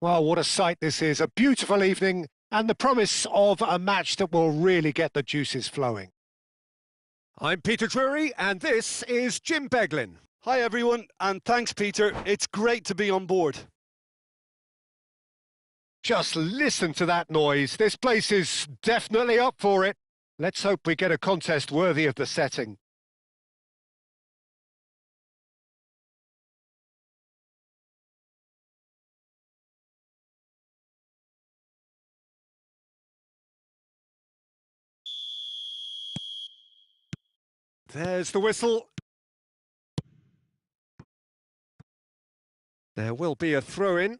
Well, what a sight this is. A beautiful evening and the promise of a match that will really get the juices flowing. I'm Peter Drury and this is Jim Beglin. Hi everyone, and thanks Peter. It's great to be on board. Just listen to that noise. This place is definitely up for it. Let's hope we get a contest worthy of the setting. There's the whistle. There will be a throw-in.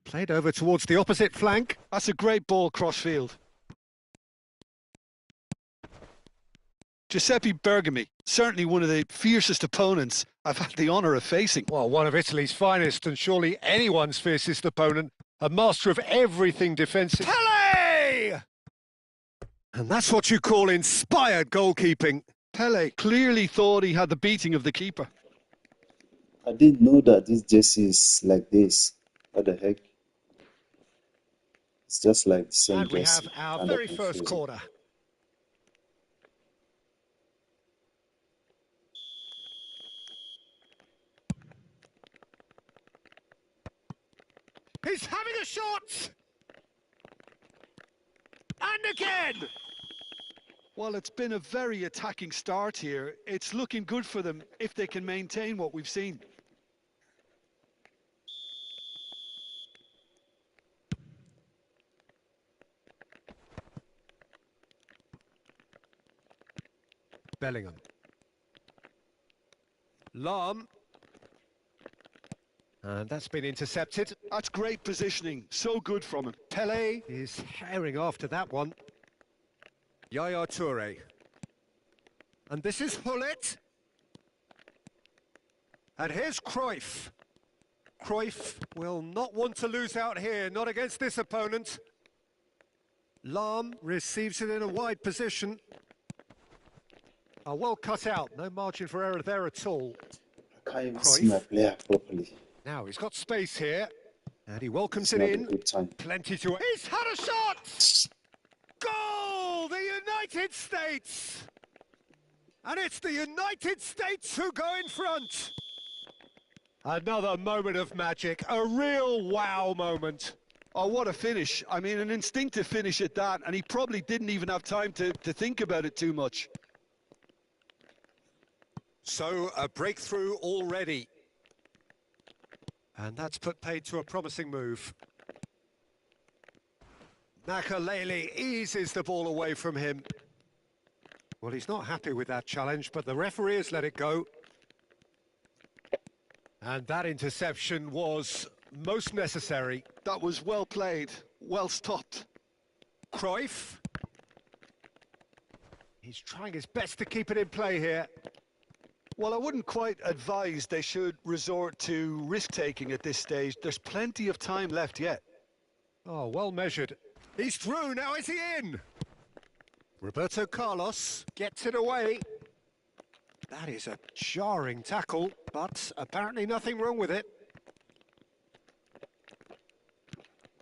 Played over towards the opposite flank. That's a great ball cross-field. Giuseppe Bergomi, certainly one of the fiercest opponents I've had the honour of facing. Well, one of Italy's finest and surely anyone's fiercest opponent. A master of everything defensive. Pele! And that's what you call inspired goalkeeping. Pele clearly thought he had the beating of the keeper. I didn't know that this jersey is like this. What the heck? It's just like the same And we jersey. have our Kind very of first confusing. corner. He's having a shot! And again! Well, it's been a very attacking start here. It's looking good for them if they can maintain what we've seen. Bellingham. Lahm. And that's been intercepted. That's great positioning. So good from him. Pele is herring after that one. Yaya Toure. And this is Hullet. And here's Cruyff. Cruyff will not want to lose out here, not against this opponent. Lahm receives it in a wide position. Well cut out, no margin for error there at all. I can't even see my player properly. Now he's got space here, and he welcomes It's it not a in. good time. Plenty to... He's had a shot! Goal! The United States! And it's the United States who go in front. Another moment of magic, a real wow moment. Oh, what a finish. I mean, an instinctive finish at that, and he probably didn't even have time to think about it too much. So, a breakthrough already. And that's put paid to a promising move. Makalele eases the ball away from him. Well, he's not happy with that challenge, but the referee has let it go. And that interception was most necessary. That was well played, well stopped. Cruyff. He's trying his best to keep it in play here. Well, I wouldn't quite advise they should resort to risk-taking at this stage. There's plenty of time left yet. Oh, well measured. He's through, now is he in? Roberto Carlos gets it away. That is a jarring tackle, but apparently nothing wrong with it.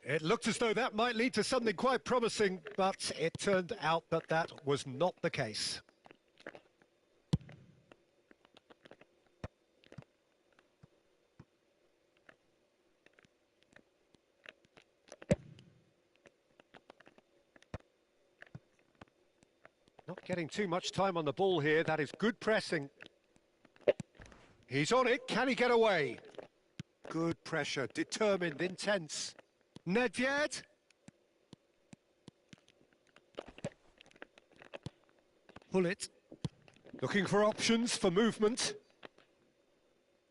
It looked as though that might lead to something quite promising, but it turned out that that was not the case. Not getting too much time on the ball here. That is good pressing. He's on it. Can he get away? Good pressure. Determined. Intense. Nedved. Hullet. Looking for options for movement.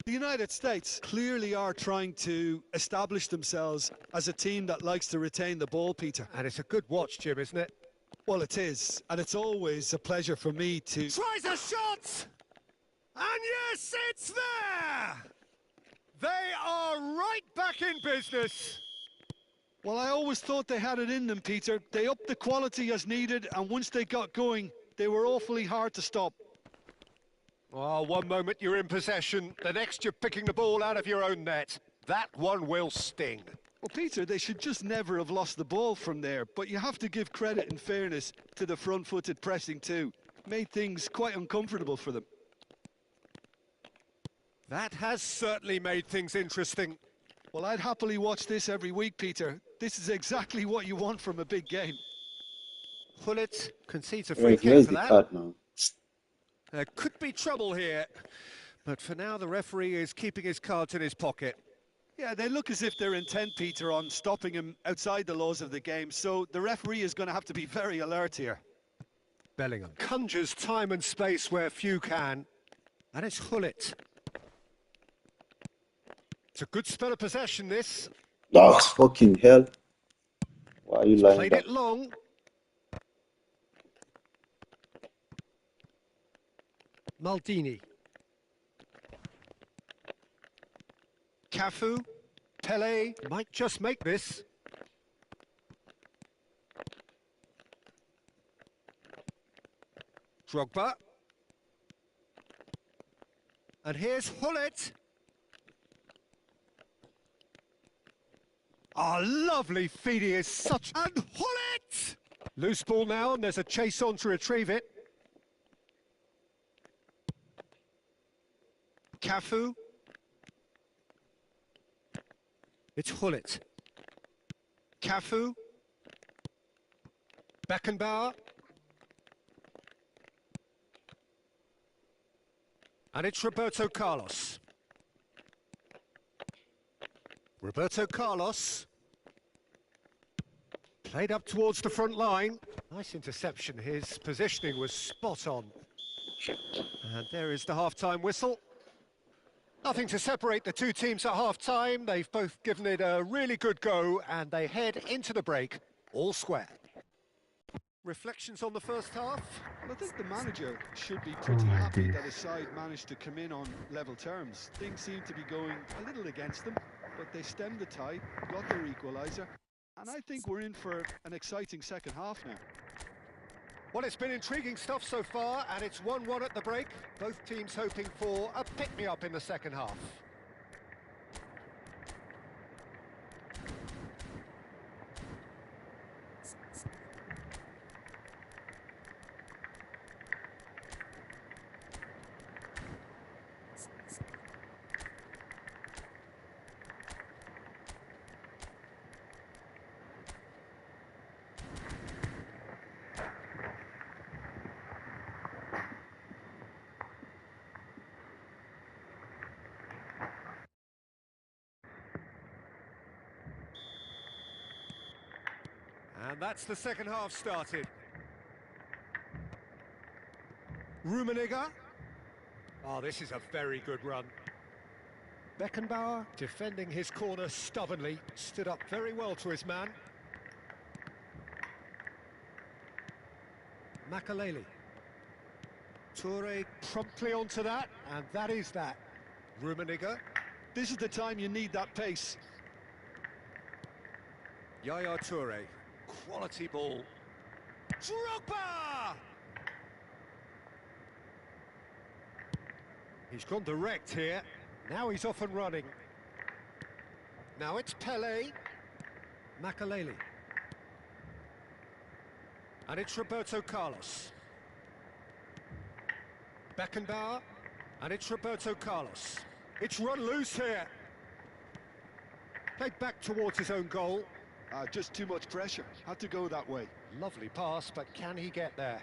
The United States clearly are trying to establish themselves as a team that likes to retain the ball, Peter. And it's a good watch, Jim, isn't it? Well, it is, and it's always a pleasure for me to... Tries a shot! And yes, it's there! They are right back in business. Well, I always thought they had it in them, Peter. They upped the quality as needed, and once they got going, they were awfully hard to stop. Oh, one moment you're in possession, the next you're picking the ball out of your own net. That one will sting. Well, Peter, they should just never have lost the ball from there, but you have to give credit and fairness to the front-footed pressing too. Made things quite uncomfortable for them. That has certainly made things interesting. Well, I'd happily watch this every week, Peter. This is exactly what you want from a big game. Hullet concedes a free Right, kick where's for the that. card now? There could be trouble here, but for now the referee is keeping his cards in his pocket. Yeah, they look as if they're intent, Peter, on stopping him outside the laws of the game, so the referee is going to have to be very alert here. Bellingham conjures time and space where few can, and it's Hullet. It's a good spell of possession, this. Oh, fucking hell. Why are you lying Played back? it long. Maldini. Cafu. Pele might just make this. Drogba. And here's Hullet. Ah, lovely feed, he is such... And Hullet! Loose ball now, and there's a chase on to retrieve it. Cafu. It's Hullet. Cafu. Beckenbauer. And it's Roberto Carlos. Roberto Carlos. Played up towards the front line. Nice interception. His positioning was spot on. And there is the half-time whistle. Nothing to separate the two teams at half-time. They've both given it a really good go, and they head into the break all square. Reflections on the first half? Well, I think the manager should be pretty happy that his side managed to come in on level terms. Things seem to be going a little against them, but they stemmed the tide, got their equaliser, and I think we're in for an exciting second half now. Well, it's been intriguing stuff so far, and it's 1-1 at the break. Both teams hoping for a pick-me-up in the second half. And that's the second half started. Rummenigge. Oh, this is a very good run. Beckenbauer, defending his corner stubbornly, stood up very well to his man. Makaleli. Toure promptly onto that, and that is that. Rummenigge. This is the time you need that pace. Yaya Toure. Quality ball. Drogba! He's gone direct here. Now he's off and running. Now it's Pele. Makaleli. And it's Roberto Carlos. Beckenbauer. And it's Roberto Carlos. It's run loose here. Played back towards his own goal. Just too much pressure. Had to go that way. Lovely pass, but can he get there?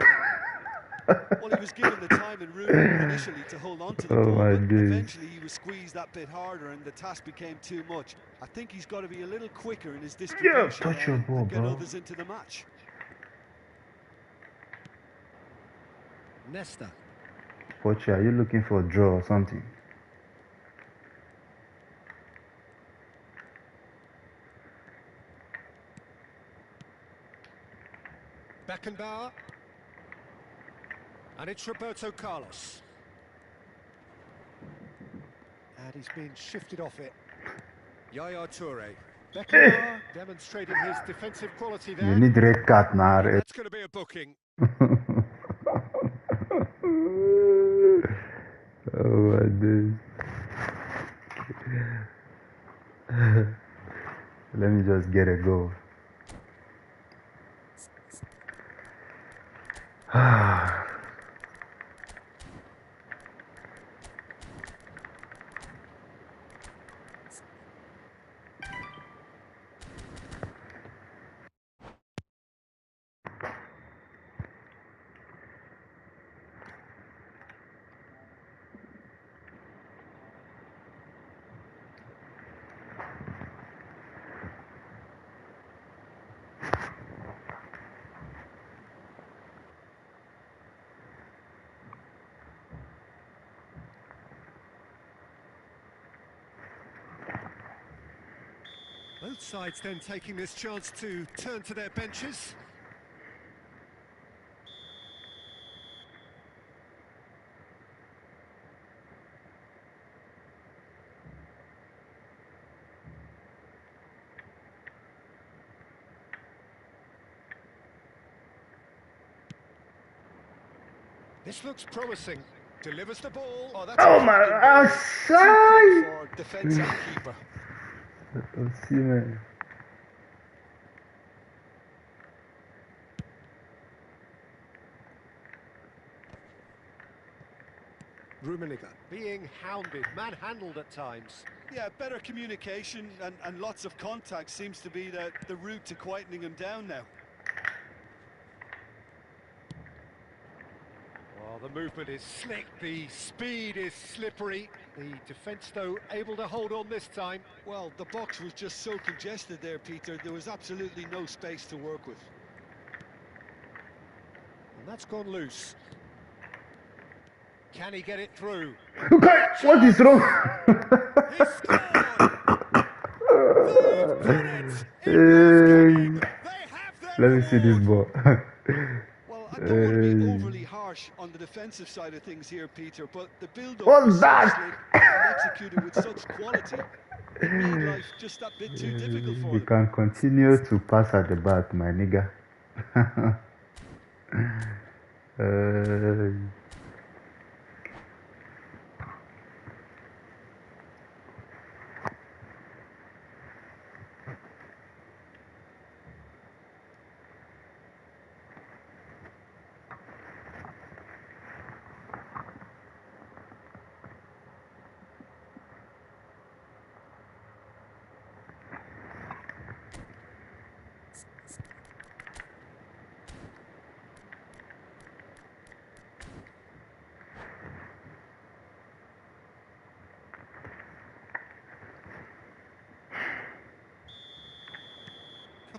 Well, he was given the time and room initially to hold on to the ball, but eventually he was squeezed that bit harder and the task became too much. I think he's got to be a little quicker in his distribution touch your ball, and get bro. others into the match. Nesta. Pochi, are you looking for a draw or something? Beckenbauer. And it's Roberto Carlos. And he's been shifted off it. Yaya Toure. Beckenbauer demonstrating his defensive quality there. You need red card now. Red. That's going to be a booking. Oh my days. Let me just get a goal. Both sides then taking this chance to turn to their benches. This looks promising. Delivers the ball. Oh, that's Oh my, outside! for defence and keeper. Let's see, man. Rummenigge being hounded, manhandled at times. Yeah, better communication and lots of contact seems to be the route to quietening him down now. Well, the movement is slick, the speed is slippery. The defence, though, able to hold on this time. Well, the box was just so congested there, Peter. There was absolutely no space to work with. And that's gone loose. Can he get it through? Okay, what is wrong? He scored! They've done it! It was coming. They have their Let me see this reward. ball. Well, I don't want to be overly harsh on the defensive side of things here, Peter, but the build-up What's was so that? slick and executed with such quality. It made life just that bit too difficult for You them. can continue to pass at the back, my nigga.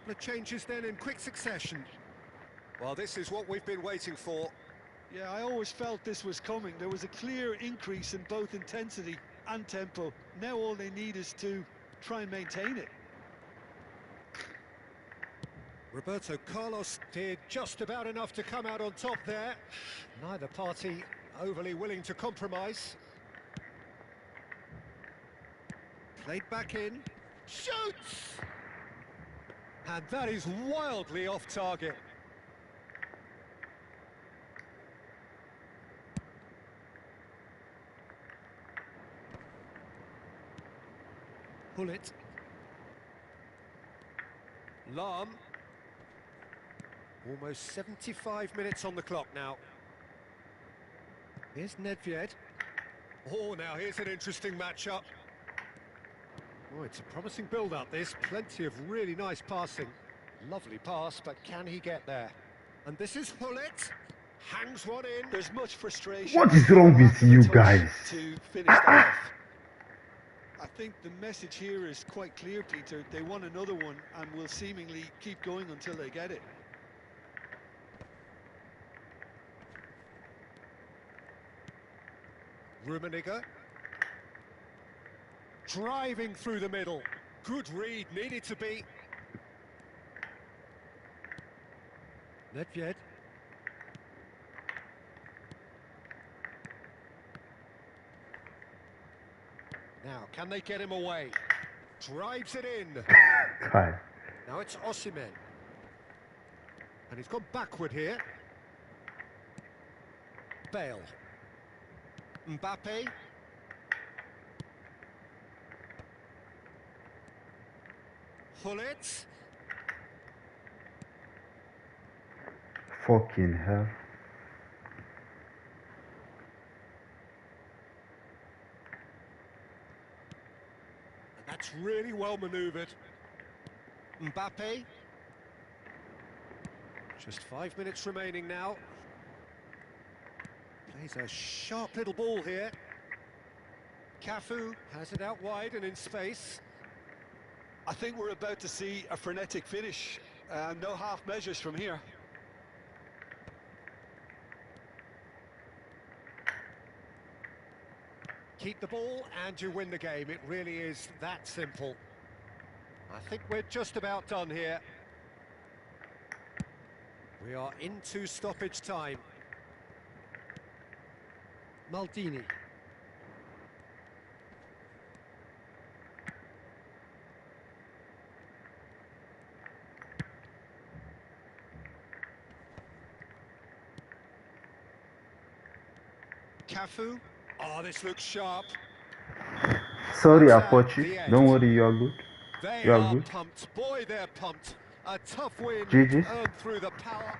Couple of changes then in quick succession. Well, this is what we've been waiting for. Yeah, I always felt this was coming. There was a clear increase in both intensity and tempo. Now all they need is to try and maintain it. Roberto Carlos did just about enough to come out on top there. Neither party overly willing to compromise. Played back in. Shoots! And that is wildly off target. Pull it. Lahm. Almost 75 minutes on the clock now. Here's Nedved. Oh, now here's an interesting matchup. Oh, it's a promising build-up, this. Plenty of really nice passing. Lovely pass, but can he get there? And this is Hullet. Hangs one in. There's much frustration. What is wrong with you guys? To finish that off. I think the message here is quite clear, Peter. They want another one and will seemingly keep going until they get it. Rummenigge. Driving through the middle. Good read, needed to be. Nedved. Now, can they get him away? Drives it in. God. Now it's Osimhen. And he's gone backward here. Bale. Mbappe. Hullet. Fucking hell. And that's really well manoeuvred. Mbappe. Just 5 minutes remaining now. Plays a sharp little ball here. Cafu has it out wide and in space. I think we're about to see a frenetic finish. No half measures from here. Keep the ball and you win the game. It really is that simple. I think we're just about done here. We are into stoppage time. Maldini. Cafu. Oh, this looks sharp. Sorry, That's Apochi. the end. Don't worry, you're good. They You are are good. pumped. Boy, they're pumped. A tough win GG's. earned through the power.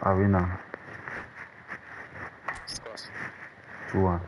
Arena. 2-1.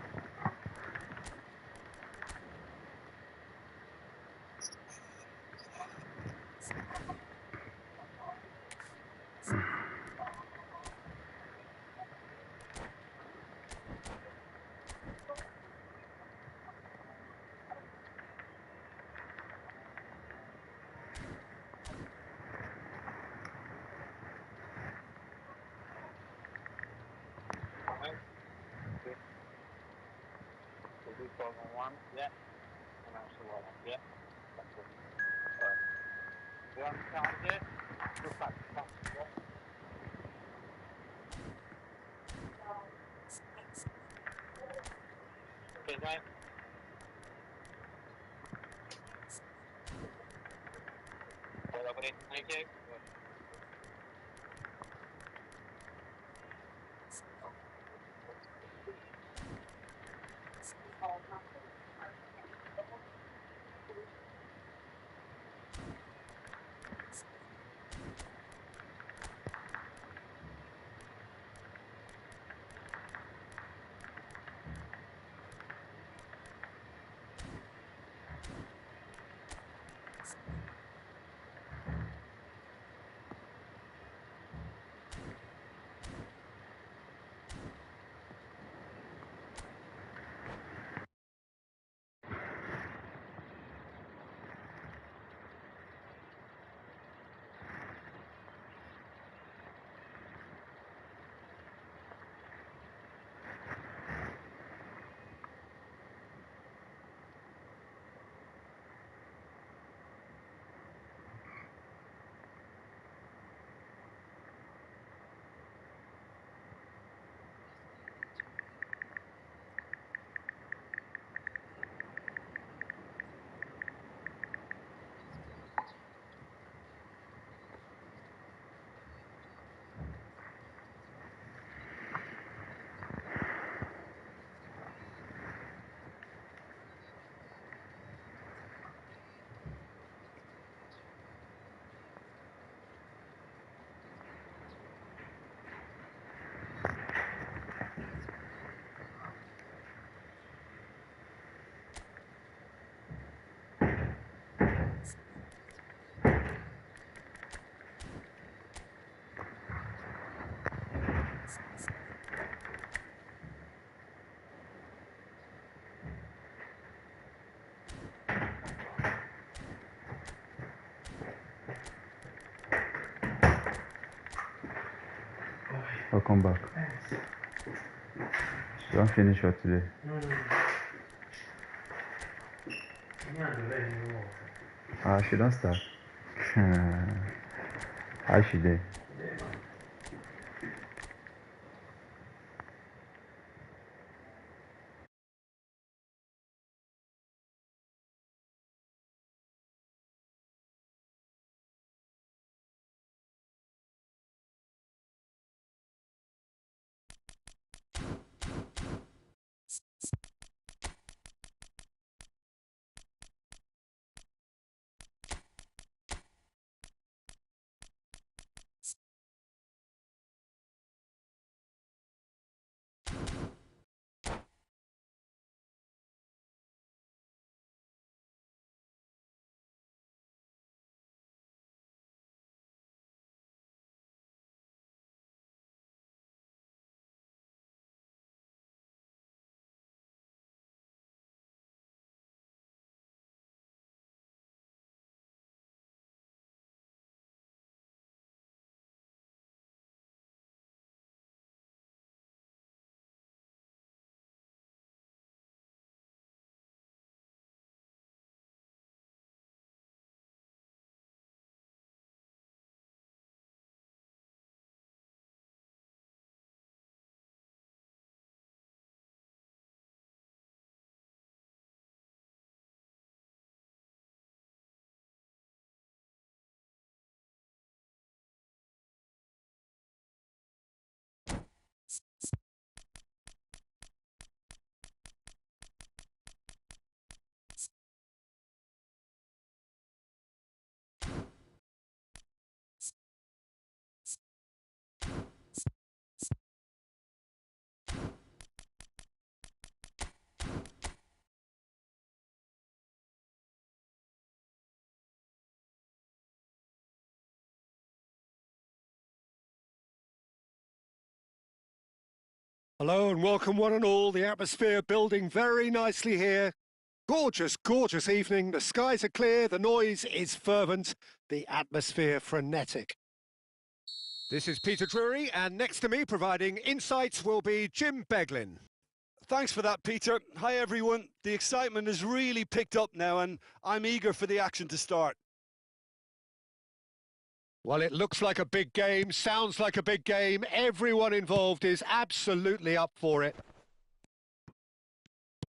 Welcome back. You don't finish for today. She don't start. How she did? Hello and welcome one and all. The atmosphere building very nicely here. Gorgeous, gorgeous evening. The skies are clear, the noise is fervent, the atmosphere frenetic. This is Peter Drury, and next to me providing insights will be Jim Beglin. Thanks for that, Peter. Hi, everyone. The excitement has really picked up now, and I'm eager for the action to start. Well, it looks like a big game, sounds like a big game. Everyone involved is absolutely up for it.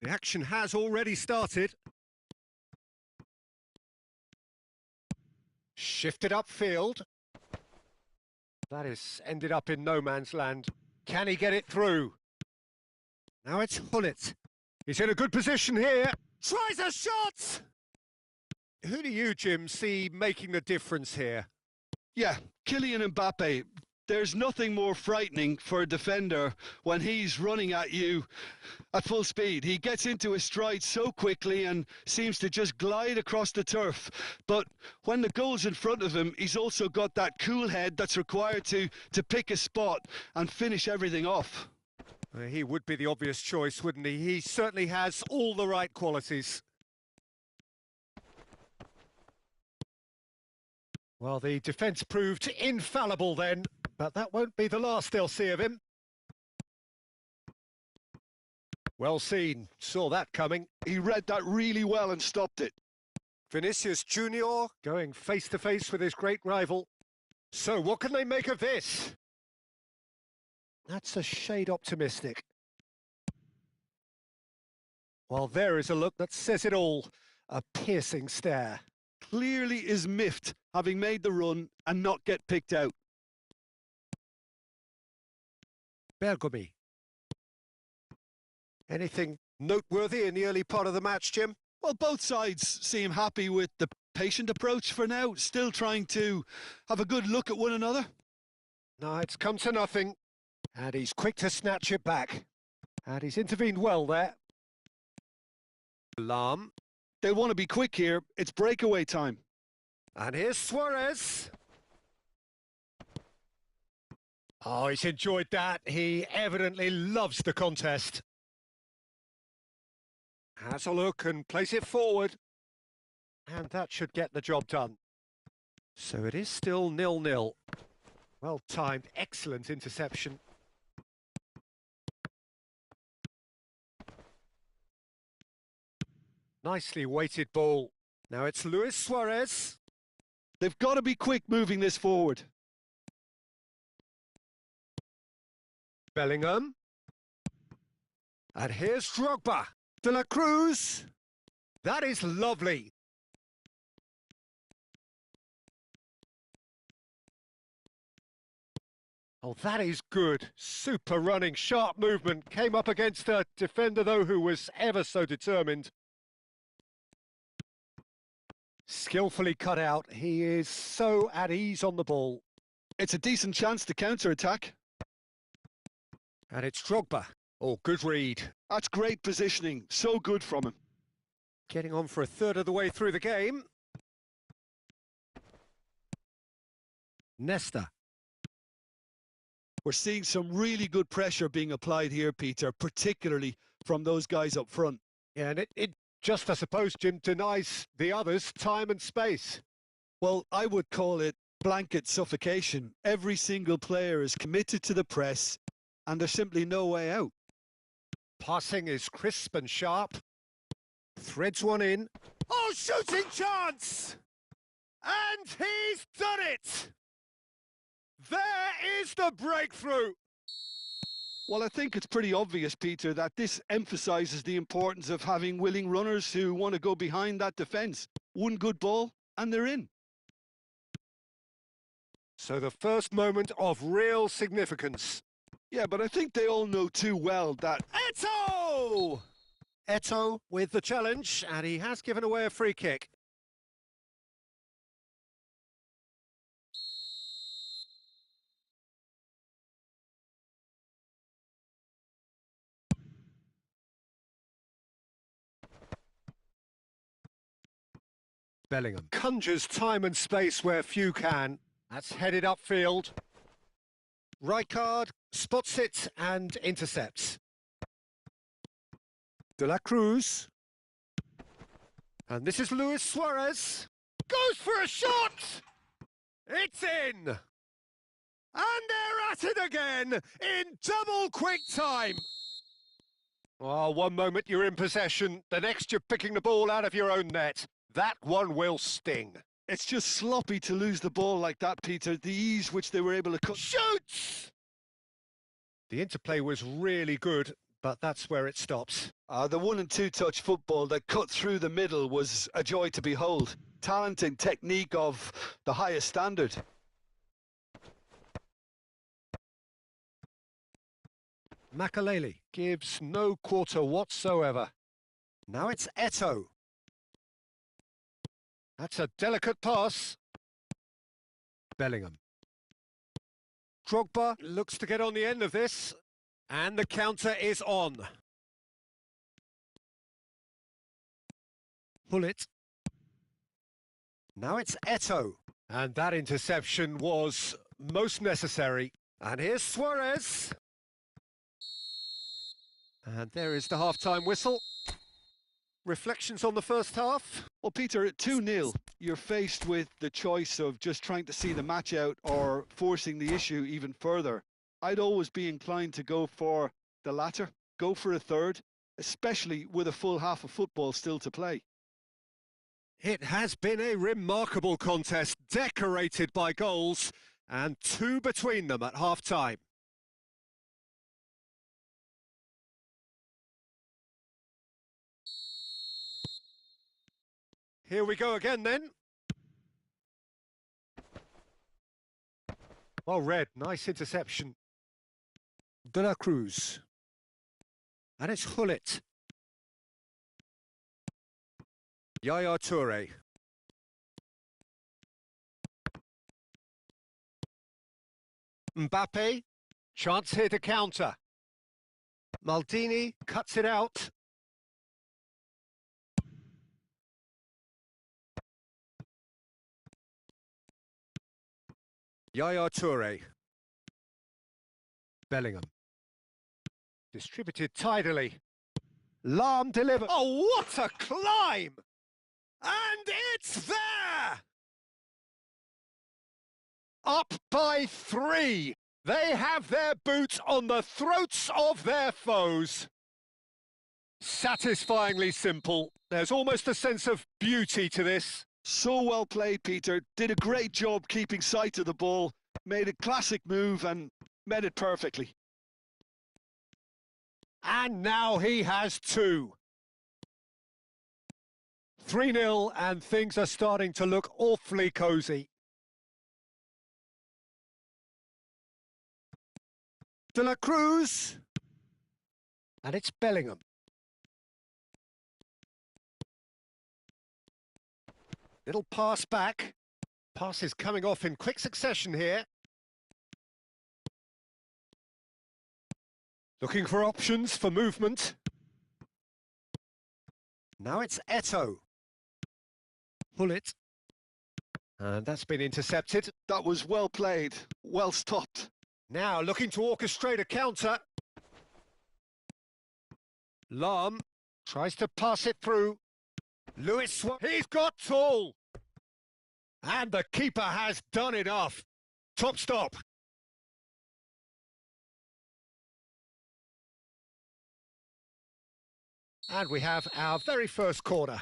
The action has already started. Shifted upfield. That has ended up in no man's land. Can he get it through? Now it's Hullet. He's in a good position here. Tries a shot! Who do you, Jim, see making the difference here? Yeah, Kylian Mbappe. There's nothing more frightening for a defender when he's running at you at full speed. He gets into his stride so quickly and seems to just glide across the turf. But when the goal's in front of him, he's also got that cool head that's required to pick a spot and finish everything off. He would be the obvious choice, wouldn't he? He certainly has all the right qualities. Well, the defence proved infallible then, but that won't be the last they'll see of him. Well seen, saw that coming. He read that really well and stopped it. Vinicius Junior going face-to-face with his great rival. So what can they make of this? That's a shade optimistic. Well, there is a look that says it all. A piercing stare. Clearly is miffed, having made the run and not get picked out. Bergomi. Anything noteworthy in the early part of the match, Jim? Well, both sides seem happy with the patient approach for now, still trying to have a good look at one another. No, it's come to nothing. And he's quick to snatch it back. And he's intervened well there. Lahm. They'll want to be quick here. It's breakaway time. And here's Suarez. Oh, he's enjoyed that. He evidently loves the contest. Has a look and plays it forward. And that should get the job done. So it is still 0-0. Well timed, excellent interception. Nicely weighted ball. Now it's Luis Suarez. They've got to be quick moving this forward. Bellingham. And here's Drogba. De La Cruz. That is lovely. Oh, that is good. Super running, sharp movement. Came up against a defender, though, who was ever so determined. Skillfully cut out. He is so at ease on the ball. It's a decent chance to counter-attack. And it's Drogba. Oh, good read. That's great positioning. So good from him. Getting on for a third of the way through the game. Nesta. We're seeing some really good pressure being applied here, Peter, particularly from those guys up front. Yeah, and it just, I suppose, Jim, denies the others time and space. Well, I would call it blanket suffocation. Every single player is committed to the press, and there's simply no way out. Passing is crisp and sharp. Threads one in. Oh, shooting chance! And he's done it! There is the breakthrough! Well, I think it's pretty obvious, Peter, that this emphasises the importance of having willing runners who want to go behind that defence. One good ball, and they're in. So the first moment of real significance. Yeah, but I think they all know too well that... Eto'o! Eto'o with the challenge, and he has given away a free kick. Bellingham conjures time and space where few can. That's headed upfield. Rijkaard spots it and intercepts. De La Cruz. And this is Luis Suarez. Goes for a shot! It's in! And they're at it again in double quick time. Oh, one moment you're in possession, the next you're picking the ball out of your own net. That one will sting. It's just sloppy to lose the ball like that, Peter. The ease which they were able to cut. Shoots! The interplay was really good, but that's where it stops. The 1 and 2 touch football that cut through the middle was a joy to behold. Talent and technique of the highest standard. Makaleli gives no quarter whatsoever. Now it's Eto'o. That's a delicate pass. Bellingham. Drogba looks to get on the end of this, and the counter is on. Gullit. Now it's Eto'o, and that interception was most necessary. And here's Suarez. And there is the half-time whistle. Reflections on the first half? Well, Peter, at 2-0, you're faced with the choice of just trying to see the match out or forcing the issue even further. I'd always be inclined to go for the latter, go for a third, especially with a full half of football still to play. It has been a remarkable contest, decorated by goals, and 2 between them at half-time. Here we go again then. Well read, nice interception. De La Cruz. And it's Gullit. Yaya Toure. Mbappe, chance here to counter. Maldini cuts it out. Yaya Toure. Bellingham. Distributed tidily. Lahm delivered. Oh, what a climb! And it's there! Up by 3. They have their boots on the throats of their foes. Satisfyingly simple. There's almost a sense of beauty to this. So well played, Peter. Did a great job keeping sight of the ball. Made a classic move and met it perfectly. And now he has 2. 3-0 and things are starting to look awfully cosy. De La Cruz. And it's Bellingham. Little pass back. Pass is coming off in quick succession here. Looking for options for movement. Now it's Eto'o. Gullit. And that's been intercepted. That was well played, well stopped. Now looking to orchestrate a counter. Lahm tries to pass it through. Luis Suarez, he's got tall. And the keeper has done enough. Top stop. And we have our very first corner.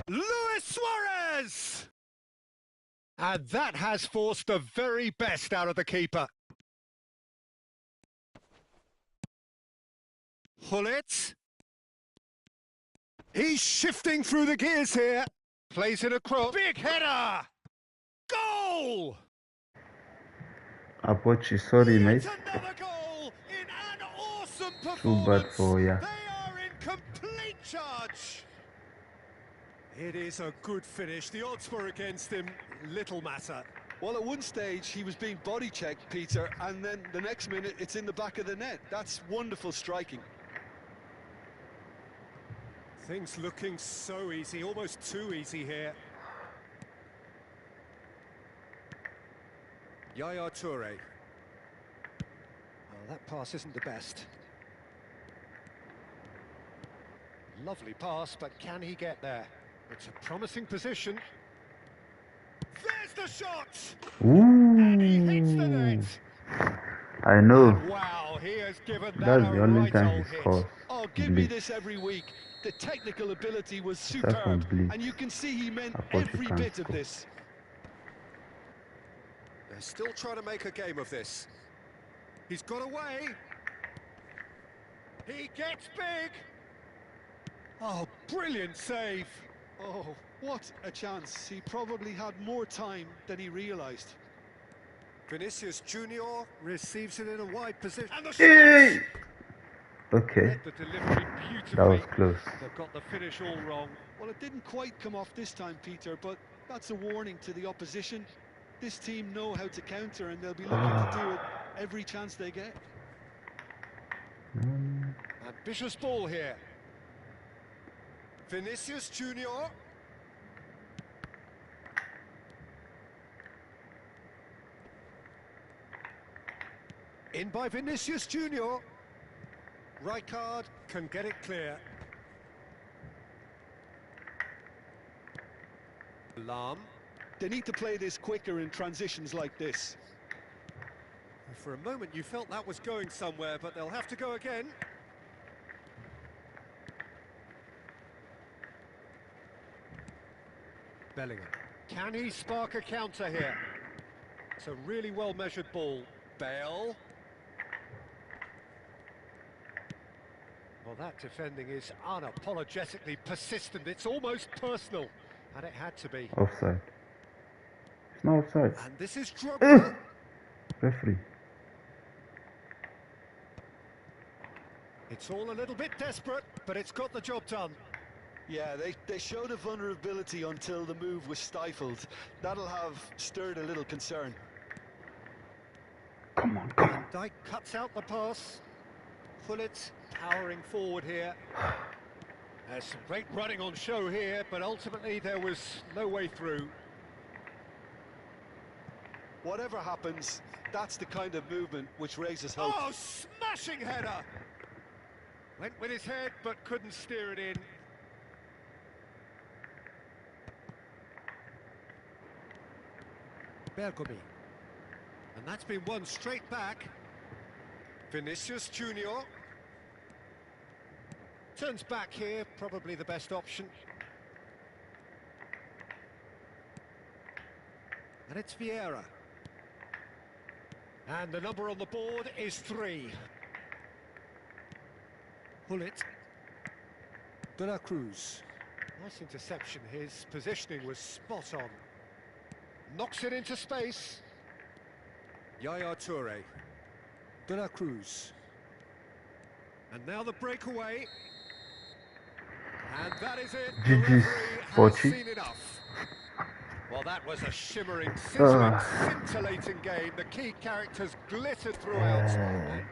Luis Suarez! And that has forced the very best out of the keeper. Gullit. He's shifting through the gears here. Plays it across. Big header! Goal! Apochi, sorry mate. Another goal in an awesome performance. Too bad for ya. They are in complete charge. It is a good finish. The odds were against him. Little matter. Well, at one stage he was being body checked, Peter, and then the next minute it's in the back of the net. That's wonderful striking. Things looking so easy, almost too easy here. Yaya Toure. Oh, that pass isn't the best. Lovely pass, but can he get there? It's a promising position. There's the shot! And he hits the Ooh. net! I know. And wow, he has given that That's a the only right time old he hit. scores. Oh, give me Bleach. this every week. The technical ability was Aside from superb, Bleach, and you can see he meant Apothi every can't bit of score. this. They're still trying to make a game of this. He's got away. He gets big. Oh, brilliant save. Oh, what a chance. He probably had more time than he realised. Vinicius Junior receives it in a wide position. And the Hey! shot! Okay, Read the delivery beautifully. that was close. They've got the finish all wrong. Well, it didn't quite come off this time, Peter, but that's a warning to the opposition. This team know how to counter, and they'll be looking to do it every chance they get. Ambitious ball here. Vinicius Junior. In by Vinicius Junior. Rijkaard can get it clear. Lahm. They need to play this quicker in transitions like this. For a moment you felt that was going somewhere, but they'll have to go again. Bellingham. Can he spark a counter here? It's a really well-measured ball. Bale. Well, that defending is unapologetically persistent. It's almost personal, and it had to be. Offside. It's not offside. And this is Drogba. Referee. It's all a little bit desperate, but it's got the job done. Yeah, they showed a vulnerability until the move was stifled. That'll have stirred a little concern. Come on, come on. Dijk cuts out the pass. Gullit powering forward here. There's some great running on show here, but ultimately there was no way through. Whatever happens, that's the kind of movement which raises hope. Oh, smashing header! Went with his head, but couldn't steer it in. Bergomi. And that's been won straight back. Vinicius Junior. Turns back here, probably the best option. And it's Vieira. And the number on the board is 3. Gullit. De La Cruz. Nice interception, his positioning was spot on. Knocks it into space. Yaya Toure. De La Cruz. And now the breakaway. And that is it. The GG's, referee has Pochi. seen enough. Well, that was a shimmering, sizzling, scintillating game. The key characters glittered throughout. And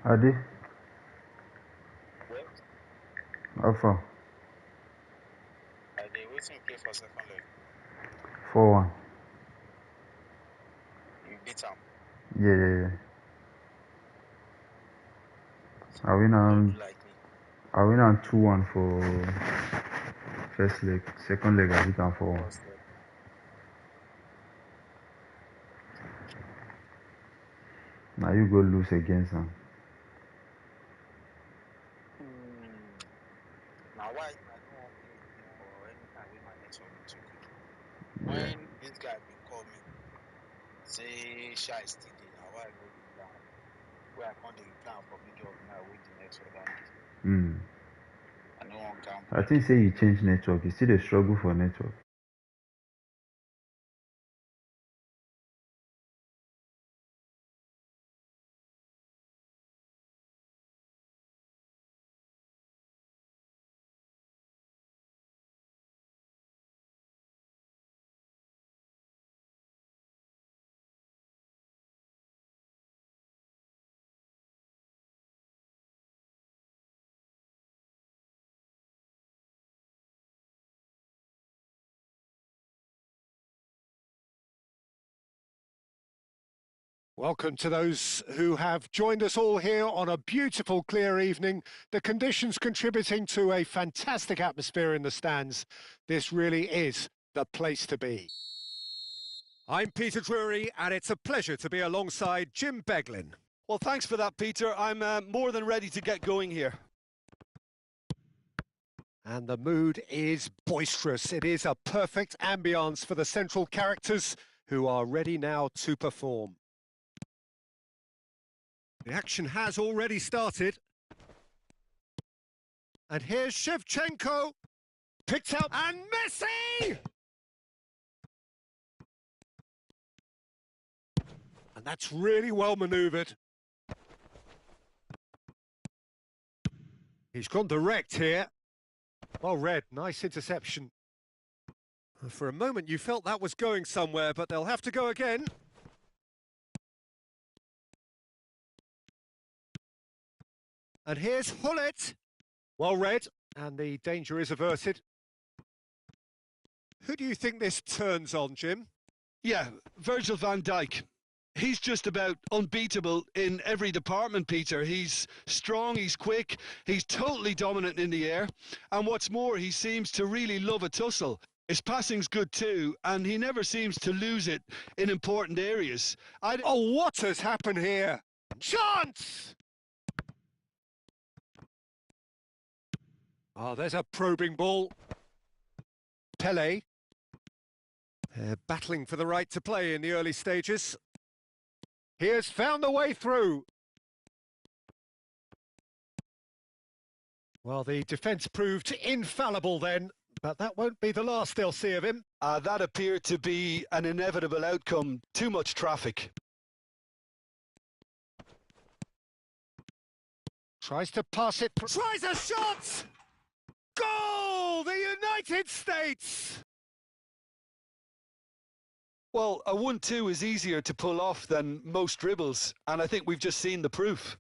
Adi, Well, how far? they waiting play for second leg. 4-1. You beat them. Yeah. Are we Don't now? do like me. Are we now 2-1 for first leg? Second leg, I beat them 4-1. First leg. Now you go lose against them. Now why I don't want to play again for any time with my network not too good. Yeah. When this guy been call me, say Shy is still there. Now why I know reply? Where I can't dey reply for video of now with the network that day. I don't want gamble. I think say you change network, you still a struggle for network. Welcome to those who have joined us all here on a beautiful, clear evening. The conditions contributing to a fantastic atmosphere in the stands. This really is the place to be. I'm Peter Drury, and it's a pleasure to be alongside Jim Beglin. Well, thanks for that, Peter. I'm more than ready to get going here. And the mood is boisterous. It is a perfect ambience for the central characters who are ready now to perform. The action has already started. And here's Shevchenko. Picked up. And Messi! And that's really well manoeuvred. He's gone direct here. Well read, nice interception. For a moment you felt that was going somewhere, but they'll have to go again. And here's Hullet. Well read, and the danger is averted. Who do you think this turns on, Jim? Yeah, Virgil van Dijk. He's just about unbeatable in every department, Peter. He's strong, he's quick, he's totally dominant in the air. And what's more, he seems to really love a tussle. His passing's good too, and he never seems to lose it in important areas. Oh, what has happened here? Chance! Oh, there's a probing ball. Pele. They're battling for the right to play in the early stages. He has found the way through. Well, the defence proved infallible then, but that won't be the last they'll see of him. That appeared to be an inevitable outcome. Too much traffic. Tries to pass it. Tries a shot! Goal! The United States! Well, a 1-2 is easier to pull off than most dribbles, and I think we've just seen the proof.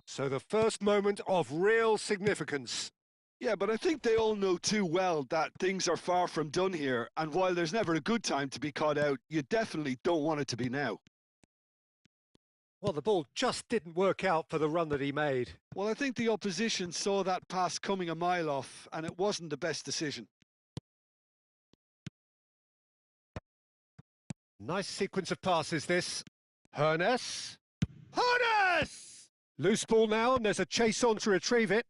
So the first moment of real significance. Yeah, but I think they all know too well that things are far from done here, and while there's never a good time to be caught out, you definitely don't want it to be now. Well, the ball just didn't work out for the run that he made. Well, I think the opposition saw that pass coming a mile off, and it wasn't the best decision. Nice sequence of passes, this. Hoeneß. Hoeneß! Loose ball now, and there's a chase on to retrieve it.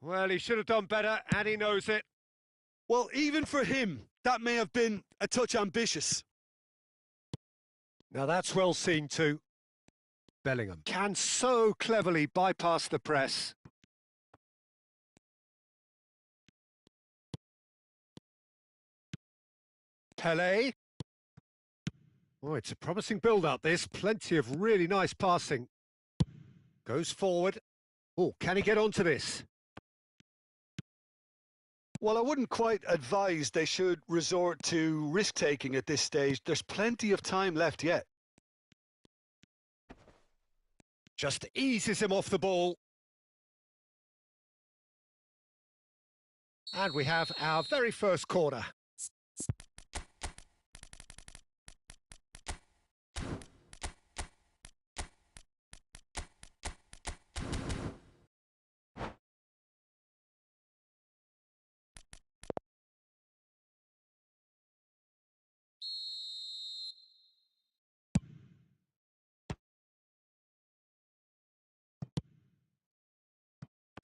Well, he should have done better, and he knows it. Well, even for him, that may have been a touch ambitious. Now that's well seen too. Bellingham can so cleverly bypass the press. Pele. Oh, it's a promising build-up, this. Plenty of really nice passing. Goes forward. Oh, can he get onto this? Well, I wouldn't quite advise they should resort to risk-taking at this stage. There's plenty of time left yet. Just eases him off the ball. And we have our very first corner.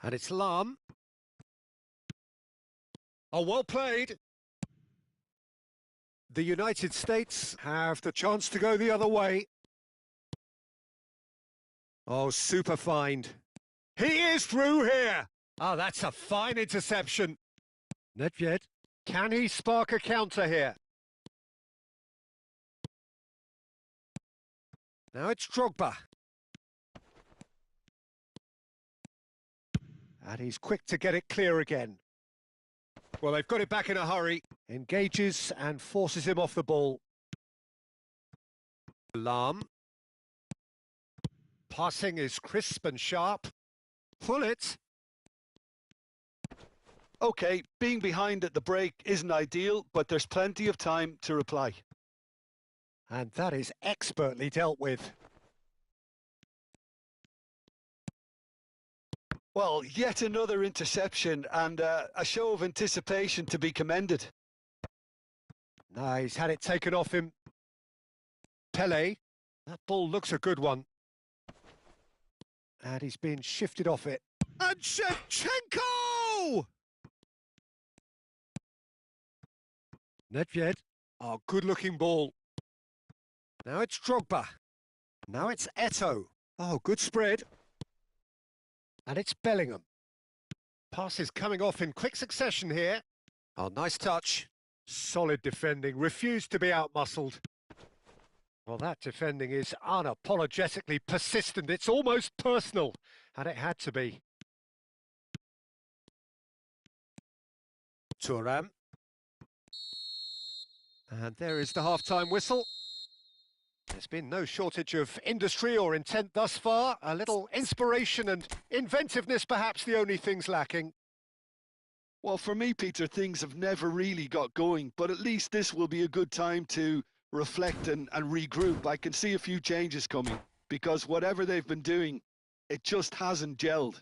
And it's Lahm. Oh, well played. The United States have the chance to go the other way. Oh, super find. He is through here. Oh, that's a fine interception. Nedved, can he spark a counter here? Now it's Drogba. And he's quick to get it clear again. Well, they've got it back in a hurry. Engages and forces him off the ball. Lahm. Passing is crisp and sharp. Pull it. OK, being behind at the break isn't ideal, but there's plenty of time to reply. And that is expertly dealt with. Well, yet another interception and a show of anticipation to be commended. No, he's had it taken off him. Pele. That ball looks a good one. And he's been shifted off it. And Shevchenko! Nedved. Oh, good-looking ball. Now it's Drogba. Now it's Eto'o. Oh, good spread. And it's Bellingham. Passes coming off in quick succession here. Oh, nice touch. Solid defending. Refused to be outmuscled. Well, that defending is unapologetically persistent. It's almost personal. And it had to be. Thuram. And there is the half-time whistle. There's been no shortage of industry or intent thus far. A little inspiration and inventiveness, perhaps the only things lacking. Well, for me, Peter, things have never really got going, but at least this will be a good time to reflect and regroup. I can see a few changes coming, because whatever they've been doing, it just hasn't gelled.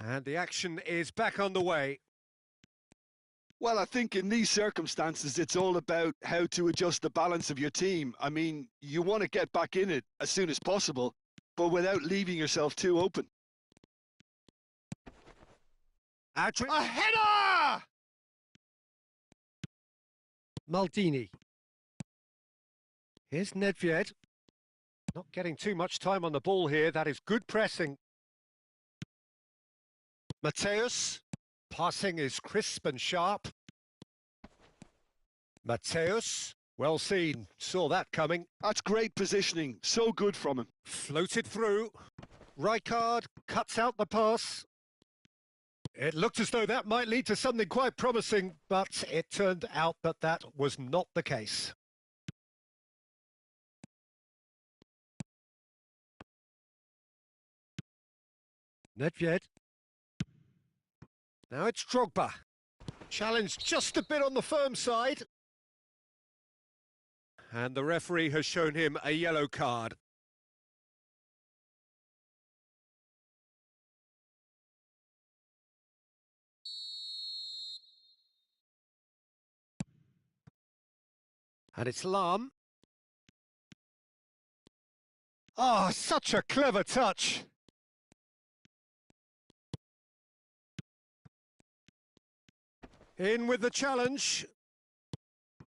And the action is back on the way. Well, I think in these circumstances, it's all about how to adjust the balance of your team. I mean, you want to get back in it as soon as possible, but without leaving yourself too open. A header! Maldini. Here's Nedved. Not getting too much time on the ball here. That is good pressing. Matthäus. Passing is crisp and sharp. Matthäus. Well seen. Saw that coming. That's great positioning. So good from him. Floated through. Rijkaard cuts out the pass. It looked as though that might lead to something quite promising, but it turned out that that was not the case. Nedved. Now it's Drogba. Challenged just a bit on the firm side. And the referee has shown him a yellow card. And it's Lahm. Oh, such a clever touch. In with the challenge.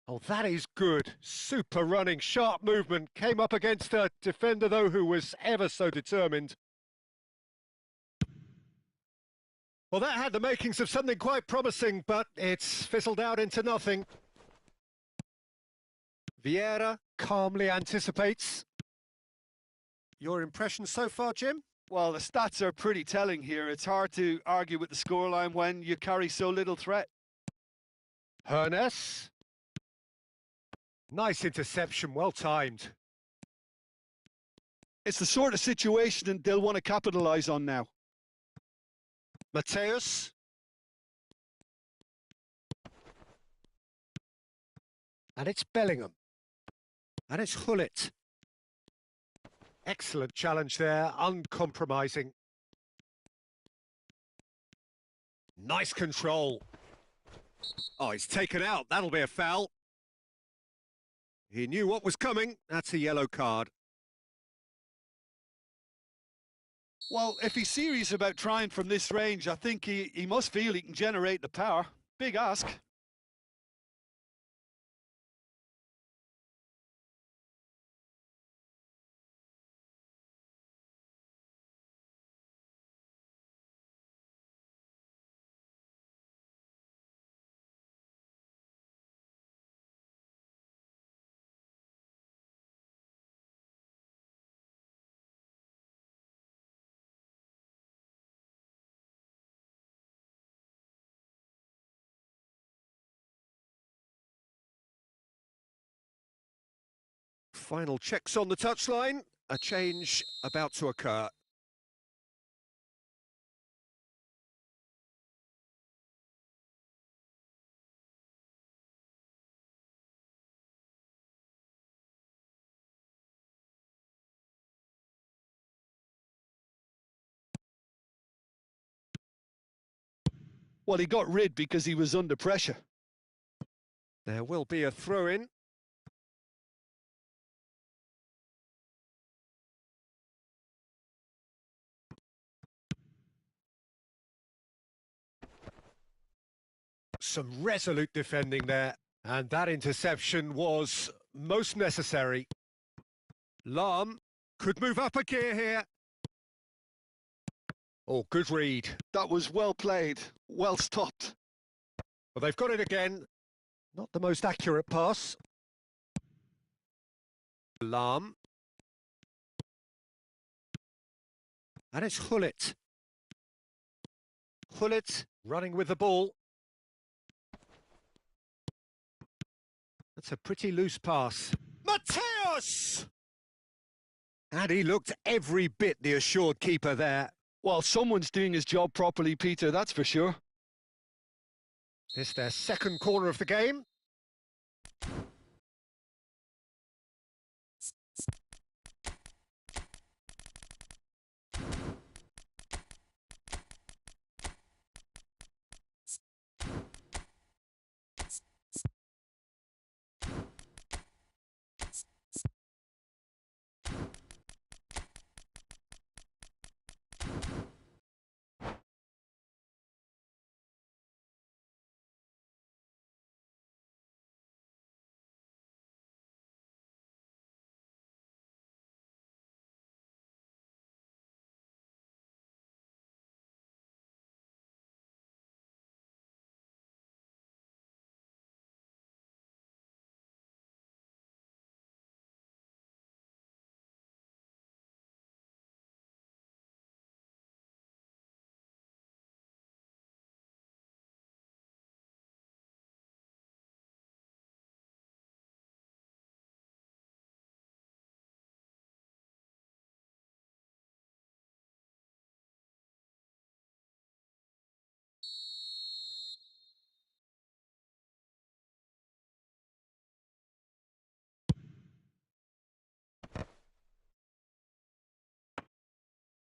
Oh, that is good. Super running, sharp movement. Came up against a defender, though, who was ever so determined. Well, that had the makings of something quite promising, but it's fizzled out into nothing. Vieira calmly anticipates. Your impression so far, Jim? Well, the stats are pretty telling here. It's hard to argue with the scoreline when you carry so little threat. Hernes. Nice interception, well timed. It's the sort of situation they'll want to capitalise on now. Mateus. And it's Bellingham. And it's Gullit. Excellent challenge there, uncompromising. Nice control. Oh, he's taken out. That'll be a foul. He knew what was coming. That's a yellow card. Well, if he's serious about trying from this range, I think he must feel he can generate the power. Big ask. Final checks on the touchline. A change about to occur. Well, he got rid because he was under pressure. There will be a throw-in. Some resolute defending there, and that interception was most necessary. Lahm could move up a gear here. Oh, good read. That was well played, well stopped. Well, they've got it again. Not the most accurate pass. Lahm. And it's Gullit. Gullit running with the ball. That's a pretty loose pass. Mateus! And he looked every bit the assured keeper there. Well, someone's doing his job properly, Peter, that's for sure. It's their second corner of the game.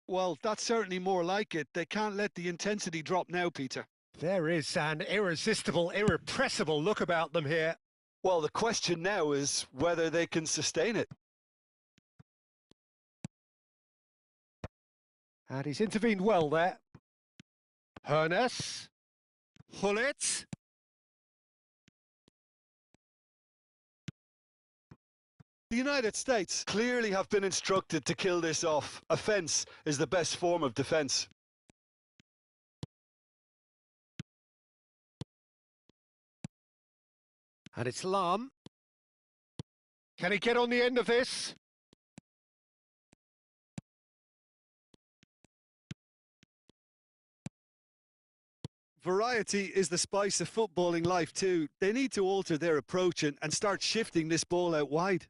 Well, that's certainly more like it. They can't let the intensity drop now, Peter. There is an irresistible, irrepressible look about them here. Well, the question now is whether they can sustain it. And he's intervened well there. Hoeneß. Gullit. The United States clearly have been instructed to kill this off. Offence is the best form of defence. And it's Lahm. Can he get on the end of this? Variety is the spice of footballing life too. They need to alter their approach and start shifting this ball out wide.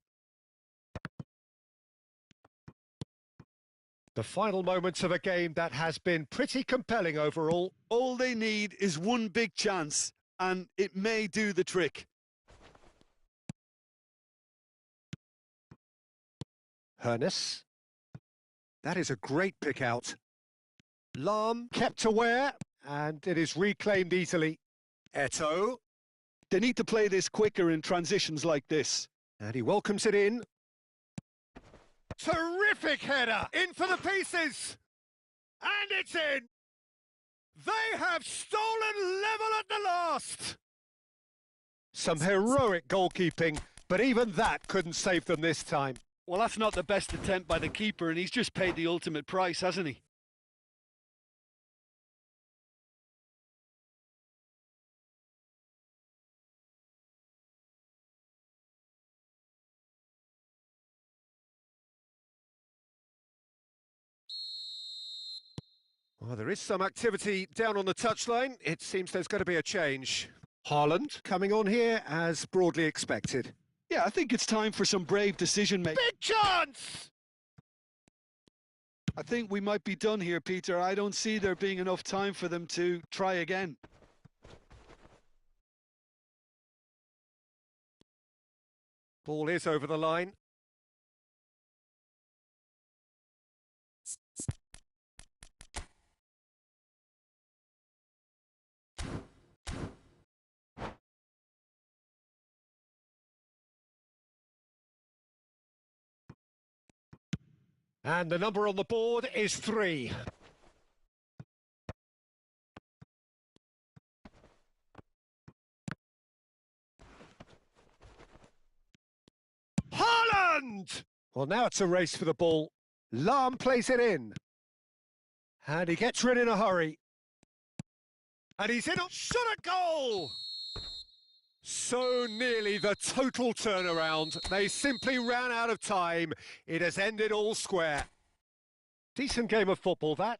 The final moments of a game that has been pretty compelling overall. All they need is one big chance, and it may do the trick. Hoeneß. That is a great pick out. Lahm kept aware, and it is reclaimed easily. Eto'o. They need to play this quicker in transitions like this. And he welcomes it in. Terrific header! In for the pieces! And it's in! They have stolen level at the last! Some heroic goalkeeping, but even that couldn't save them this time. Well, that's not the best attempt by the keeper, and he's just paid the ultimate price, hasn't he? Well, there is some activity down on the touchline. It seems there's going to be a change. Haaland coming on here as broadly expected. Yeah, I think it's time for some brave decision-making. Big chance! I think we might be done here, Peter. I don't see there being enough time for them to try again. Ball is over the line. And the number on the board is 3. Haaland! Well, now it's a race for the ball. Lahm plays it in. And he gets rid in a hurry. And he's in a shot at goal! So nearly the total turnaround. They simply ran out of time. It has ended all square. Decent game of football, that.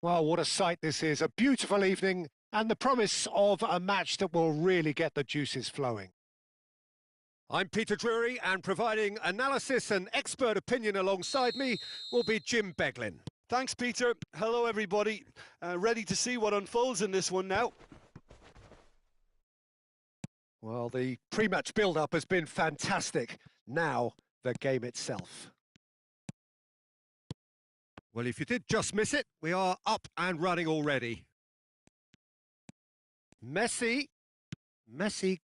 Well, what a sight this is. A beautiful evening and the promise of a match that will really get the juices flowing. I'm Peter Drury, and providing analysis and expert opinion alongside me will be Jim Beglin. Thanks, Peter. Hello, everybody. Ready to see what unfolds in this one now. Well, the pre-match build-up has been fantastic. Now, the game itself. Well, if you did just miss it, we are up and running already. Messi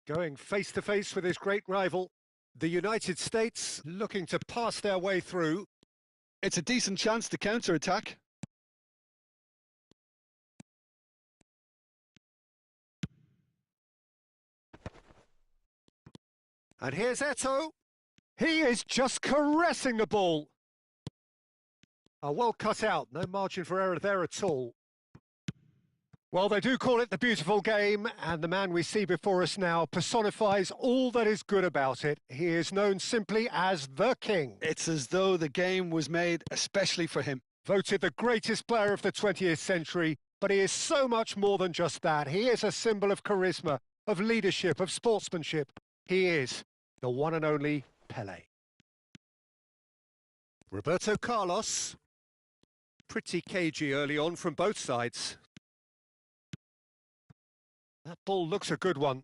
going face-to-face with his great rival. The United States looking to pass their way through. It's a decent chance to counter-attack. And here's Eto'o. He is just caressing the ball. Well cut out, no margin for error there at all. Well, they do call it the beautiful game, and the man we see before us now personifies all that is good about it. He is known simply as the King. It's as though the game was made especially for him. Voted the greatest player of the 20th century, but he is so much more than just that. He is a symbol of charisma, of leadership, of sportsmanship. He is the one and only Pelé. Roberto Carlos. Pretty cagey early on from both sides. That ball looks a good one.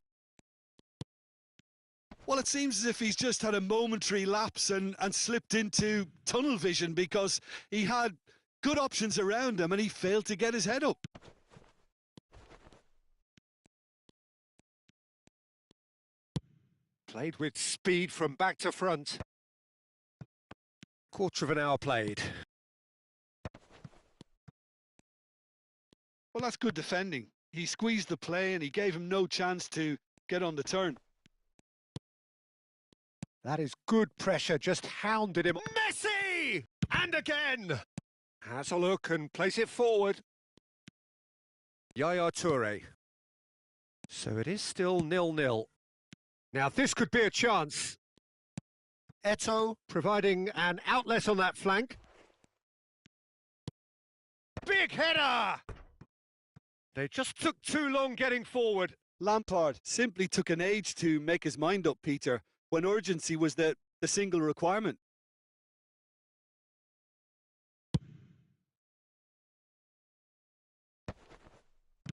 Well, it seems as if he's just had a momentary lapse and slipped into tunnel vision, because he had good options around him and he failed to get his head up. Played with speed from back to front. Quarter of an hour played. Well, that's good defending. He squeezed the play and he gave him no chance to get on the turn. That is good pressure, just hounded him. Messi! And again! Has a look and plays it forward. Yaya Toure. So it is still 0-0. Now this could be a chance. Eto'o providing an outlet on that flank. Big header! They just took too long getting forward. Lampard simply took an age to make his mind up, Peter, when urgency was the single requirement.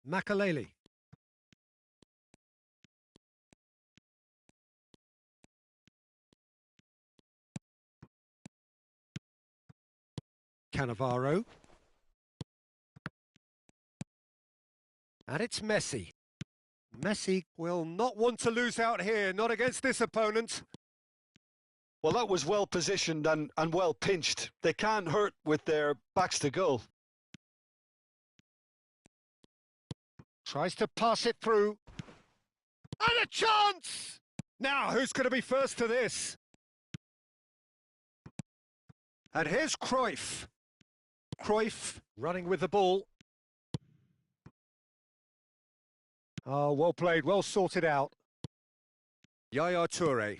Makelele. Cannavaro. And it's Messi. Messi will not want to lose out here, not against this opponent. Well, that was well positioned and well pinched. They can't hurt with their backs to goal. Tries to pass it through. And a chance! Now, who's going to be first to this? And here's Cruyff. Cruyff running with the ball. Oh, well played, well sorted out. Yaya Toure.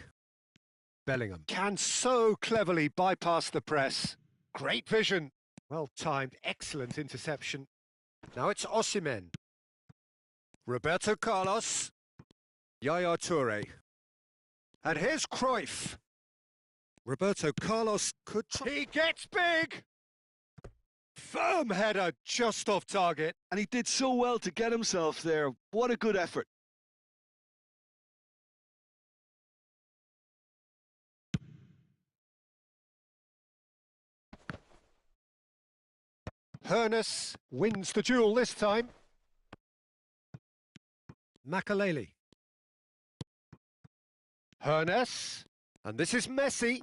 Bellingham can so cleverly bypass the press. Great vision. Well timed, excellent interception. Now it's Osimhen. Roberto Carlos. Yaya Toure. And here's Cruyff. Roberto Carlos could try. He gets big! Firm header just off target. And he did so well to get himself there. What a good effort. Hoeneß wins the duel this time. Makelele. Hoeneß. And this is Messi.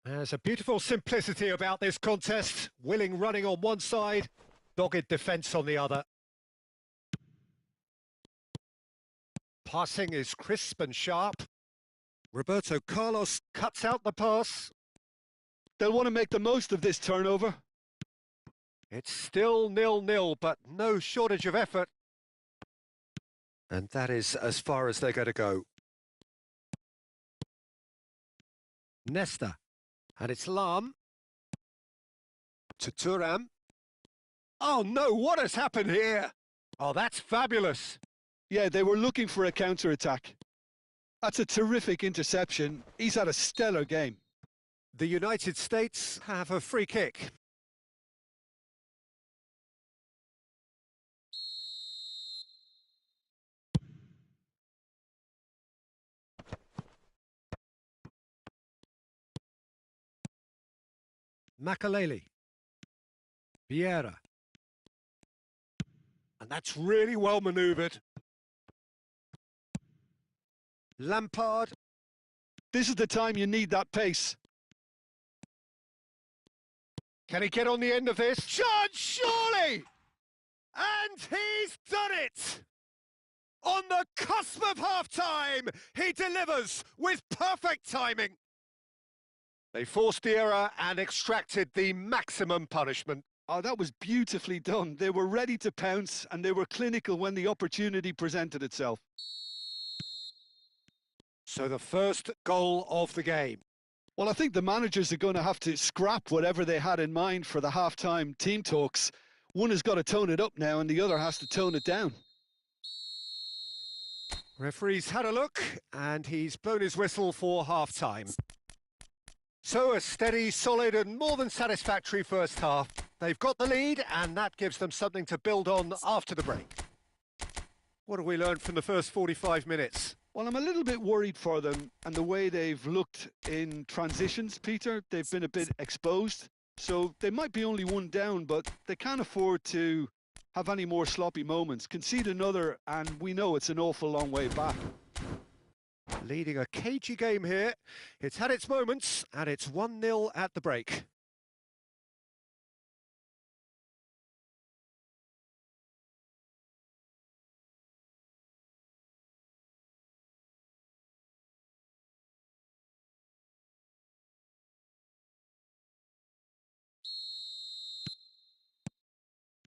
There's a beautiful simplicity about this contest. Willing running on one side, dogged defence on the other. Passing is crisp and sharp. Roberto Carlos cuts out the pass. They'll want to make the most of this turnover. It's still 0-0, but no shortage of effort. And that is as far as they're going to go. Nesta. And it's Lahm to Thuram. Oh no, what has happened here? Oh, that's fabulous. Yeah, they were looking for a counter-attack. That's a terrific interception. He's had a stellar game. The United States have a free kick. Makaleli. Vieira. And that's really well manoeuvred. Lampard. This is the time you need that pace. Can he get on the end of this? John, surely! And he's done it! On the cusp of half-time, he delivers with perfect timing. They forced the error and extracted the maximum punishment. Oh, that was beautifully done. They were ready to pounce and they were clinical when the opportunity presented itself. So the first goal of the game. Well, I think the managers are going to have to scrap whatever they had in mind for the half-time team talks. One has got to tone it up now and the other has to tone it down. Referee's had a look and he's blown his whistle for half-time. So a steady, solid and more than satisfactory first half. They've got the lead and that gives them something to build on after the break. What have we learned from the first 45 minutes? Well, I'm a little bit worried for them and the way they've looked in transitions, Peter. They've been a bit exposed. So they might be only one down, but they can't afford to have any more sloppy moments. Concede another and we know it's an awful long way back. Leading a cagey game here. It's had its moments and it's 1-0 at the break.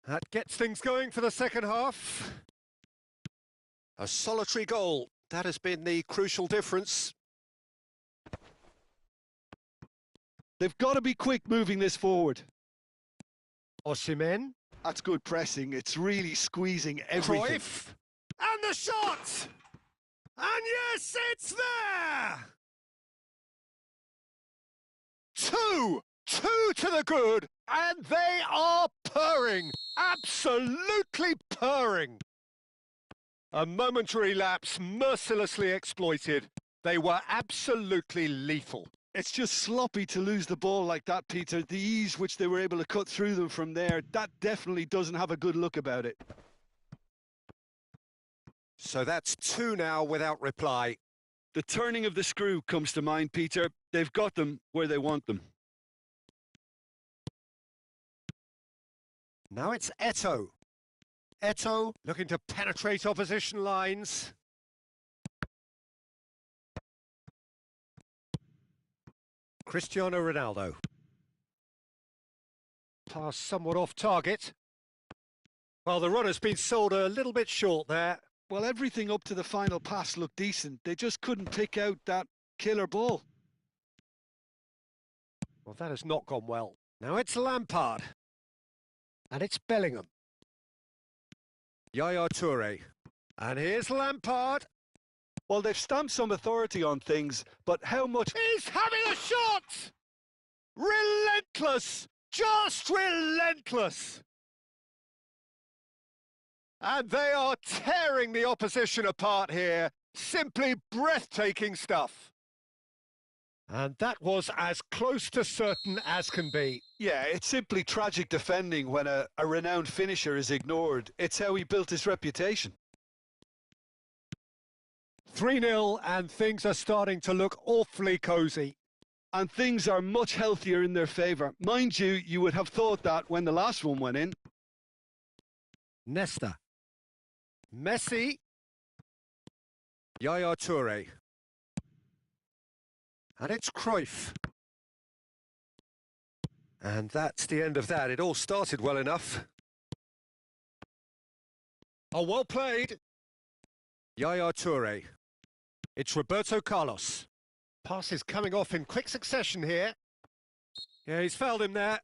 That gets things going for the second half. A solitary goal. That has been the crucial difference. They've got to be quick moving this forward. Osimhen. That's good pressing. It's really squeezing everything. Cruyff. And the shot! And yes, it's there! Two to the good, and they are purring. Absolutely purring. A momentary lapse mercilessly exploited. They were absolutely lethal. It's just sloppy to lose the ball like that, Peter. The ease which they were able to cut through them from there, that definitely doesn't have a good look about it. So that's 2 now without reply. The turning of the screw comes to mind, Peter. They've got them where they want them. Now it's Eto'o. Eto'o looking to penetrate opposition lines. Cristiano Ronaldo. Pass somewhat off target. Well, the run has been sold a little bit short there. Well, everything up to the final pass looked decent. They just couldn't pick out that killer ball. Well, that has not gone well. Now it's Lampard. And it's Bellingham. Yaya Toure. And here's Lampard. Well, they've stamped some authority on things, but how much... He's having a shot! Relentless! Just relentless! And they are tearing the opposition apart here. Simply breathtaking stuff. And that was as close to certain as can be. Yeah, it's simply tragic defending when a renowned finisher is ignored. It's how he built his reputation. 3-0 and things are starting to look awfully cosy. And things are much healthier in their favour. Mind you, you would have thought that when the last one went in. Nesta. Messi. Yaya Toure. And it's Cruyff. And that's the end of that. It all started well enough. Oh, well played. Yaya Toure. It's Roberto Carlos. Pass is coming off in quick succession here. Yeah, he's fouled him there.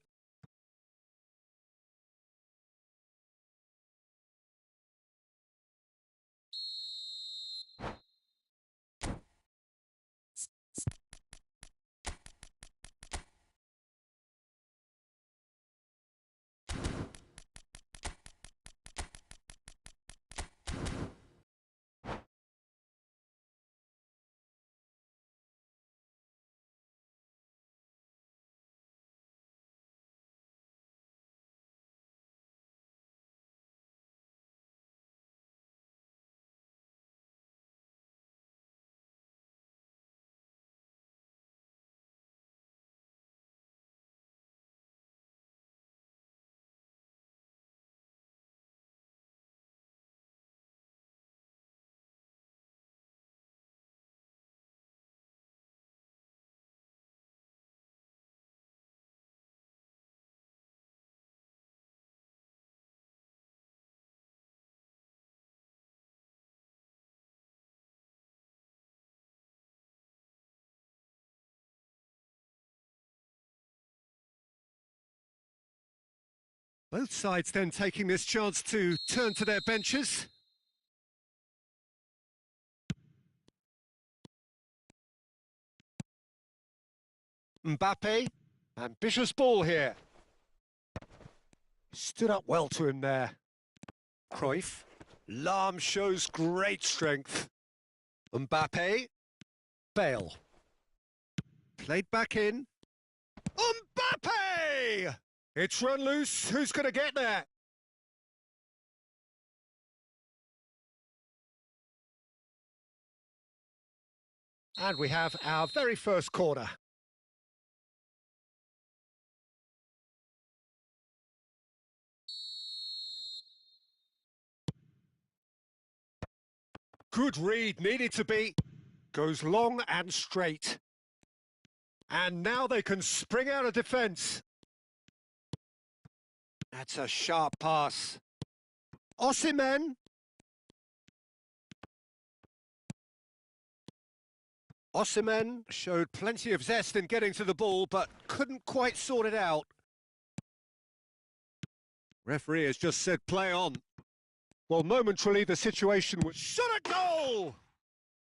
Both sides then taking this chance to turn to their benches. Mbappe, ambitious ball here. Stood up well to him there. Cruyff, Lahm shows great strength. Mbappe, Bale. Played back in. Mbappe! It's run loose. Who's going to get there? And we have our very first corner. Good read, needed to be. Goes long and straight. And now they can spring out of defence. That's a sharp pass. Osimhen. Osimhen showed plenty of zest in getting to the ball, but couldn't quite sort it out. Referee has just said play on. Well, momentarily the situation was shot at goal!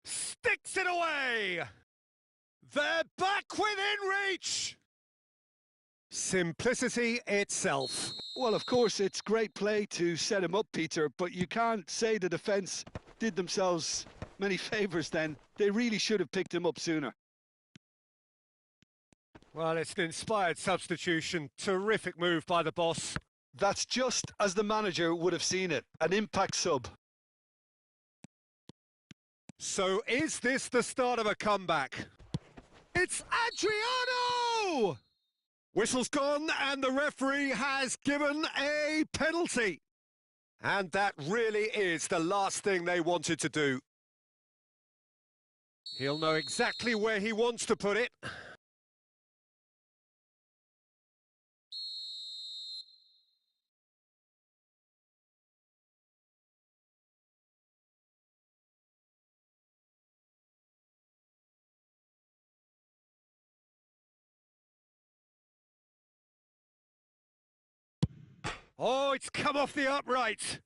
Sticks it away! They're back within reach! Simplicity itself. Well, of course, it's great play to set him up, Peter, but you can't say the defence did themselves many favours then. They really should have picked him up sooner. Well, it's an inspired substitution. Terrific move by the boss. That's just as the manager would have seen it, an impact sub. So is this the start of a comeback? It's Adriano! Whistle's gone and the referee has given a penalty. And that really is the last thing they wanted to do. He'll know exactly where he wants to put it. Oh, it's come off the upright.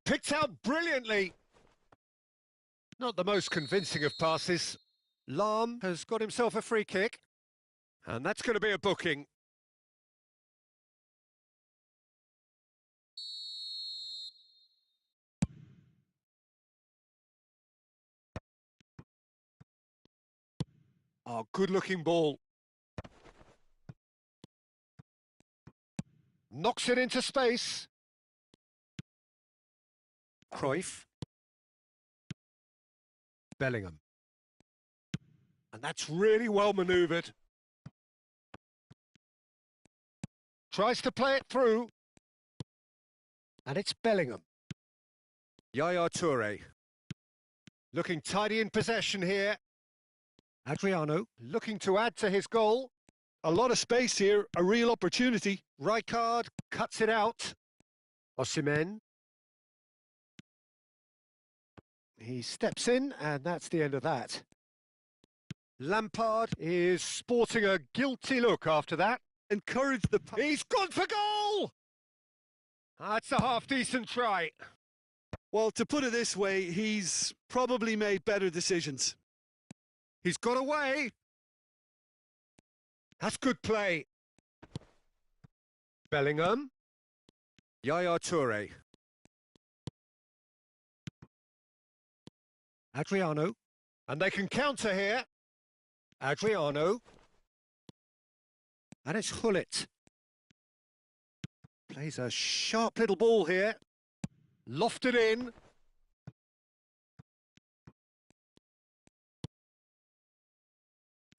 Picked out brilliantly. Not the most convincing of passes. Lahm has got himself a free kick. And that's going to be a booking. Oh, good-looking ball. Knocks it into space. Cruyff. Bellingham. And that's really well manoeuvred. Tries to play it through. And it's Bellingham. Yaya Toure. Looking tidy in possession here. Adriano looking to add to his goal. A lot of space here, a real opportunity. Rijkaard cuts it out. Osimhen. He steps in, and that's the end of that. Lampard is sporting a guilty look after that. Encourage the... He's gone for goal! That's a half-decent try. Well, to put it this way, he's probably made better decisions. He's got away. That's good play. Bellingham. Yaya Toure. Adriano. And they can counter here. Adriano. And it's Gullit. Plays a sharp little ball here. Lofted in.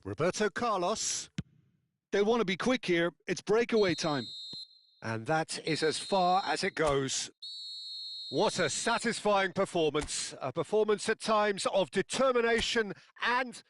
Roberto Carlos. They want to be quick here. It's breakaway time. And that is as far as it goes. What a satisfying performance. A performance at times of determination and...